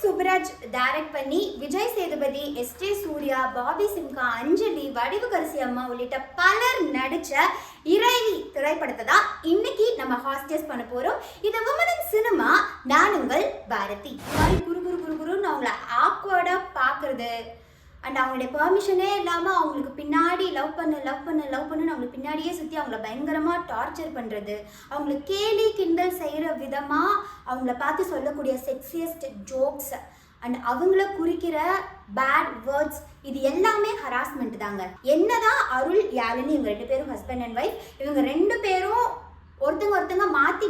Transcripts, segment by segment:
Subraj direct பண்ணி Vijay Sethupathi, SJ Surya, Bobby Simha, அஞ்சலி, வடிவுகரசி அம்மா உள்ளிட்ட பலர் நடிச்ச இறைவி திரைப்படத்தை தான் இன்னைக்கு நம்ம ஹாஸ்டஸ் பண்ண போறோம். இது விமன் சினிமா. நான் உங்கள் பாரதி. குரு குரு குரு குருன்னு அவங்கள ஆக்வர்டா பாக்குறது அண்ட் அவங்களுடைய பெர்மிஷனே இல்லாமல் அவங்களுக்கு பின்னாடி லவ் பண்ணுன்னு அவங்களுக்கு பின்னாடியே சுற்றி அவங்கள பயங்கரமாக டார்ச்சர் பண்ணுறது, அவங்கள கேலி கிண்டல் செய்கிற விதமாக அவங்கள பார்த்து சொல்லக்கூடிய செக்ஸியஸ்ட் ஜோக்ஸ் அண்ட் அவங்கள குறிக்கிற பேட் வேர்ட்ஸ், இது எல்லாமே ஹராஸ்மெண்ட் தாங்க. என்னதான் அருள், யாழினி இவங்க 2 பேரும் ஹஸ்பண்ட் அண்ட் ஒய்ஃப், இவங்க 2 பேரும் ஒருத்தங்க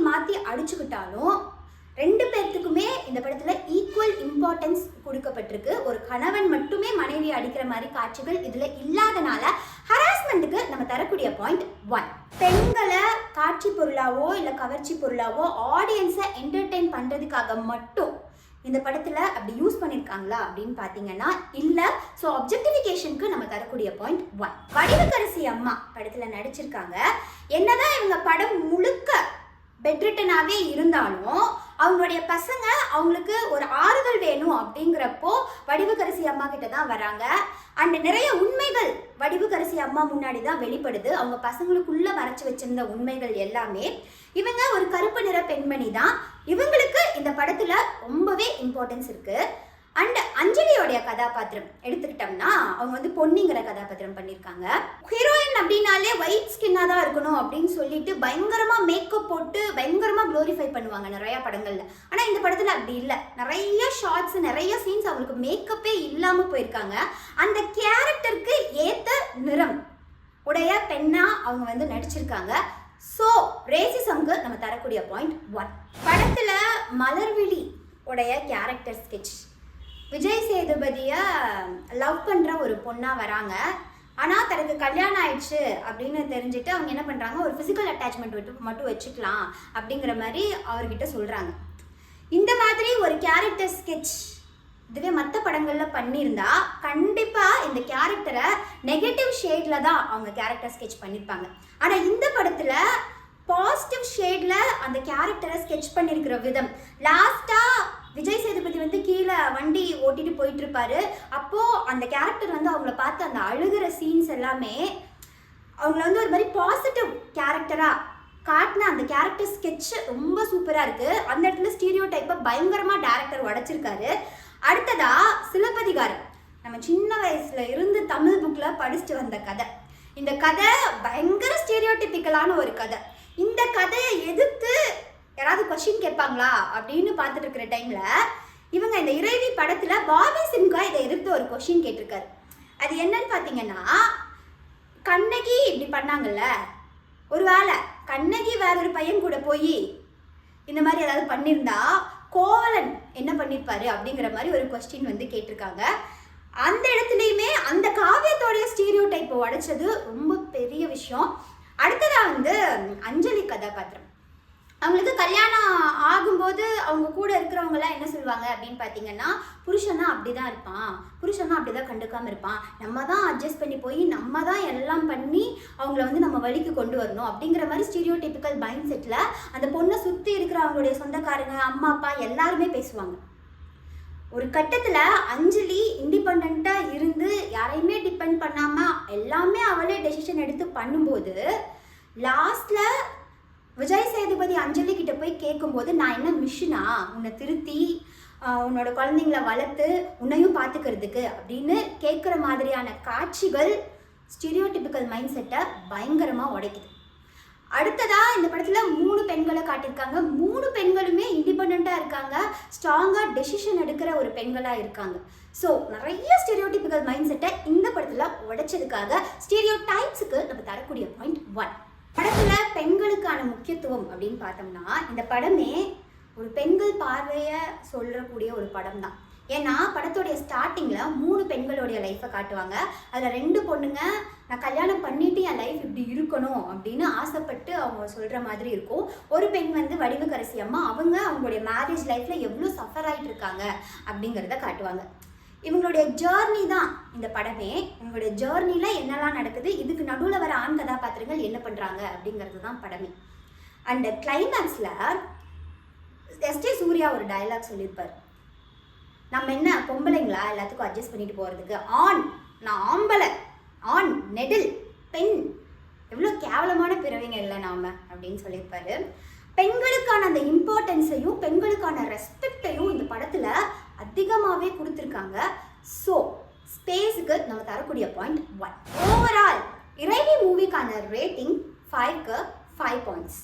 மாற்றி அடிச்சுக்கிட்டாலும் 2 பேர்த்துக்குமே இந்த படத்துல ஈக்குவல் இம்பார்ட்டன்ஸ் கொடுக்கப்பட்டிருக்கு. ஒரு கணவன் மட்டுமே மனைவி அடிக்கிற மாதிரி காட்சிகள் இதுல இல்லாதனால ஹராஸ்மெண்ட்டுக்கு நம்ம தரக்கூடிய பாயிண்ட் 1. பெண்களை காட்சி பொருளாவோ இல்ல கவர்ச்சி பொருளாவோ ஆடியன்ஸை என்டர்டெயின் பண்றதுக்காக மட்டும் இந்த படத்துல அப்படி யூஸ் பண்ணிருக்காங்களா அப்படின்னு பாத்தீங்கன்னா இல்ல. ஸோ அப்ஜெக்டிஃபிகேஷனுக்கு நம்ம தரக்கூடிய பாயிண்ட் 1. வடிவுகரசி அம்மா படத்துல நடிச்சிருக்காங்க. என்னதான் இவங்க படம் முழுக்க பெட்ரிட்டனாகவே இருந்தாலும் அவங்களுடைய பசங்க அவங்களுக்கு ஒரு ஆறுதல் வேணும் அப்படிங்கிறப்போ வடிவுகரசி அம்மா கிட்ட தான் வராங்க. அண்ட் நிறைய உண்மைகள் வடிவுகரசி அம்மா முன்னாடி தான் வெளிப்படுது. அவங்க பசங்களுக்குள்ள மறைச்சு வச்சிருந்த உண்மைகள் எல்லாமே. இவங்க ஒரு கருப்பு நிற பெண்மணி தான். இவங்களுக்கு இந்த படத்துல ரொம்பவே இம்பார்ட்டன்ஸ் இருக்கு. அண்ட் அஞ்சலியோடைய கதாபாத்திரம் எடுத்துக்கிட்டோம்னா அவங்க வந்து பொன்னிங்கிற கதாபாத்திரம் பண்ணியிருக்காங்க. ஹீரோயின் அப்படின்னாலே ஒயிட் ஸ்கின்னாக தான் இருக்கணும் அப்படின்னு சொல்லிட்டு பயங்கரமாக மேக்கப் போட்டு பயங்கரமாக க்ளோரிஃபை பண்ணுவாங்க நிறையா படங்கள்ல. ஆனால் இந்த படத்தில் அப்படி இல்லை. நிறைய ஷார்ட்ஸ், நிறைய சீன்ஸ் அவங்களுக்கு மேக்கப்பே இல்லாமல் போயிருக்காங்க. அந்த கேரக்டருக்கு ஏற்ற நிறம் உடைய பெண்ணா அவங்க வந்து நடிச்சிருக்காங்க. ஸோ ரேசிசம்க்கு நம்ம தரக்கூடிய பாயிண்ட் 1. படத்தில் மலர்விழி உடைய கேரக்டர் ஸ்கெட்ச், விஜய் சேதுபதியை லவ் பண்ணுற ஒரு பொண்ணாக வராங்க. ஆனால் தனக்கு கல்யாணம் ஆயிடுச்சு அப்படின்னு தெரிஞ்சுட்டு அவங்க என்ன பண்ணுறாங்க, ஒரு ஃபிசிக்கல் அட்டாச்மெண்ட் மட்டும் வச்சுக்கலாம் அப்படிங்கிற மாதிரி அவர்கிட்ட சொல்கிறாங்க. இந்த மாதிரி ஒரு கேரக்டர் ஸ்கெட்ச் இதுவே மற்ற படங்களில் பண்ணியிருந்தா கண்டிப்பாக இந்த கேரக்டரை நெகட்டிவ் ஷேடில் தான் அவங்க கேரக்டர் ஸ்கெட்ச் பண்ணியிருப்பாங்க. ஆனால் இந்த படத்தில் பாசிட்டிவ் ஷேடில் அந்த கேரக்டரை ஸ்கெட்ச் பண்ணியிருக்கிற விதம், லாஸ்ட்டாக விஜய் சேதுபதி வந்து கீழே வண்டி ஓட்டிட்டு போயிட்டு இருப்பாரு. அப்போ அந்த கேரக்டர் வந்து அவங்கள பார்த்து அந்த அழுகிற சீன்ஸ் எல்லாமே அவங்கள வந்து ஒரு மாதிரி பாசிட்டிவ் கேரக்டரா காட்டின அந்த கேரக்டர் ஸ்கெட்ச் ரொம்ப சூப்பரா இருக்கு. அந்த இடத்துல ஸ்டீரியோ டைப்பை பயங்கரமா டைரக்டர் உடைச்சிருக்காரு. அடுத்ததா சிலப்பதிகாரம், நம்ம சின்ன வயசுல இருந்து தமிழ் புக்ல படிச்சுட்டு வந்த கதை. இந்த கதை பயங்கர ஸ்டீரியோடிபிக்கலான ஒரு கதை. இந்த கதையை எதிர்த்து யாராவது கொஸ்டின் கேட்பாங்களா அப்படின்னு பார்த்துட்டு இருக்கிற டைம்ல இவங்க இந்த இறைவி படத்துல பாபி சிம்கா இதை எதிர்த்து ஒரு கொஸ்டின் கேட்டிருக்காரு. அது என்னன்னு பார்த்தீங்கன்னா, கண்ணகி இப்படி பண்ணாங்கல்ல, ஒருவேளை கண்ணகி வேற ஒரு பையன் கூட போய் இந்த மாதிரி ஏதாவது பண்ணியிருந்தா கோவலன் என்ன பண்ணியிருப்பாரு அப்படிங்கிற மாதிரி ஒரு கொஸ்டின் வந்து கேட்டிருக்காங்க. அந்த இடத்துலையுமே அந்த காவியத்தோடைய ஸ்டீரியோ டைப்பை உடைச்சது ரொம்ப பெரிய விஷயம். அடுத்ததா வந்து அஞ்சலி கதாபாத்திரம், அவங்களுக்கு கல்யாணம் ஆகும்போது அவங்க கூட இருக்கிறவங்களாம் என்ன சொல்லுவாங்க அப்படின்னு பார்த்தீங்கன்னா, புருஷனா அப்படி தான் இருப்பான், புருஷனா அப்படி தான் கண்டுக்காமல் இருப்பான், நம்ம தான் அட்ஜஸ்ட் பண்ணி போய் நம்ம தான் எல்லாம் பண்ணி அவங்கள வந்து நம்ம வழிக்கு கொண்டு வரணும் அப்படிங்கிற மாதிரி ஸ்டீரியோடிபிக்கல் மைண்ட் செட்டில் அந்த பொண்ணை சுற்றி இருக்கிற அவங்களுடைய சொந்தக்காரங்க, அம்மா அப்பா எல்லாருமே பேசுவாங்க. ஒரு கட்டத்தில் அஞ்சலி இண்டிபெண்ட்டாக இருந்து யாரையுமே டிபெண்ட் பண்ணாமல் எல்லாமே அவளே டெசிஷன் எடுத்து பண்ணும்போது லாஸ்ட்டில் விஜய் சேதுபதி அஞ்சலி கிட்ட போய் கேட்கும்போது, நான் என்ன மிஷினா உன்னை திருத்தி உன்னோட குழந்தைங்கள வளர்த்து உன்னையும் பார்த்துக்கிறதுக்கு அப்படின்னு கேட்குற மாதிரியான காட்சிகள் ஸ்டீரியோடிபிக்கல் மைண்ட் செட்டை பயங்கரமாக உடைக்குது. அடுத்ததா இந்த படத்தில் 3 பெண்களை காட்டியிருக்காங்க. 3 பெண்களுமே இண்டிபெண்ட்டாக இருக்காங்க, ஸ்ட்ராங்காக டெசிஷன் எடுக்கிற ஒரு பெண்களாக இருக்காங்க. ஸோ நிறைய ஸ்டீரியோடிபிக்கல் மைண்ட் செட்டை இந்த படத்தில் உடைச்சதுக்காக ஸ்டீரியோ டைப்ஸுக்கு நம்ம தரக்கூடிய பாயிண்ட் 1. படத்துல பெண்களுக்கான முக்கியத்துவம் அப்படின்னு பார்த்தோம்னா இந்த படமே ஒரு பெண்கள் பார்வையை சொல்லக்கூடிய ஒரு படம் தான். ஏன்னா படத்தோடைய ஸ்டார்டிங்ல 3 பெண்களுடைய லைஃப்பை காட்டுவாங்க. அதில் 2 பொண்ணுங்க நான் கல்யாணம் பண்ணிட்டு என் லைஃப் இப்படி இருக்கணும் அப்படின்னு ஆசைப்பட்டு அவங்க சொல்ற மாதிரி இருக்கும். ஒரு பெண் வந்து வடிவுகரசி அம்மா, அவங்க அவங்களுடைய மேரேஜ் லைஃப்ல எவ்வளோ சஃபர் ஆகிட்டு இருக்காங்க அப்படிங்கிறத காட்டுவாங்க. இவங்களுடைய ஜேர்னி தான் இந்த படமே. இவங்களுடைய ஜேர்னியில் என்னெல்லாம் நடக்குது, இதுக்கு நடுவில் வர ஆண் கதாபாத்திரங்கள் என்ன பண்ணுறாங்க அப்படிங்கிறது தான் படமே. அண்ட் கிளைமேக்ஸில் எஸ்ஜே சூர்யா ஒரு டயலாக் சொல்லியிருப்பார், நம்ம என்ன பொம்பளைங்களா எல்லாத்துக்கும் அட்ஜஸ்ட் பண்ணிட்டு போகிறதுக்கு? ஆண், நான் ஆம்பளை, ஆண் நெடில், பெண், எவ்வளோ கேவலமான பிறவிங்க இல்லை நாம் அப்படின்னு சொல்லியிருப்பாரு. பெண்களுக்கான அந்த இம்பார்ட்டன்ஸையும் பெண்களுக்கான ரெஸ்பெக்டையும் இந்த படத்தில் அதிகமாகவே கொடுத்துருக்காங்க. ஸோ ஸ்பேஸுக்கு நம்ம தரக்கூடிய பாயிண்ட் 1. ஓவரால் இறைவி மூவிக்கான ரேட்டிங் 5க்கு 5 பாயிண்ட்ஸ்.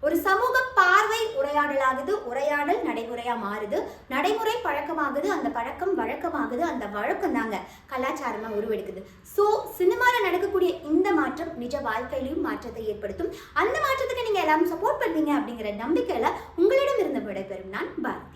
ஒரு சமூக பார்வை உரையாடலாகுது, உரையாடல் நடைமுறையாக மாறுது, நடைமுறை பழக்கமாகுது, அந்த பழக்கம் வழக்கமாகுது, அந்த வழக்கம் தாங்க கலாச்சாரமாக உருவெடுக்குது. ஸோ சினிமாவில் நடக்கக்கூடிய இந்த மாற்றம் நிஜ வாழ்க்கையிலையும் மாற்றத்தை ஏற்படுத்தும். அந்த மாற்றத்துக்கு நீங்கள் எல்லாரும் சப்போர்ட் பண்ணுவீங்க அப்படிங்கிற நம்பிக்கையில் உங்களிடம் இருந்து விடைபெறும் நான் பாரதி.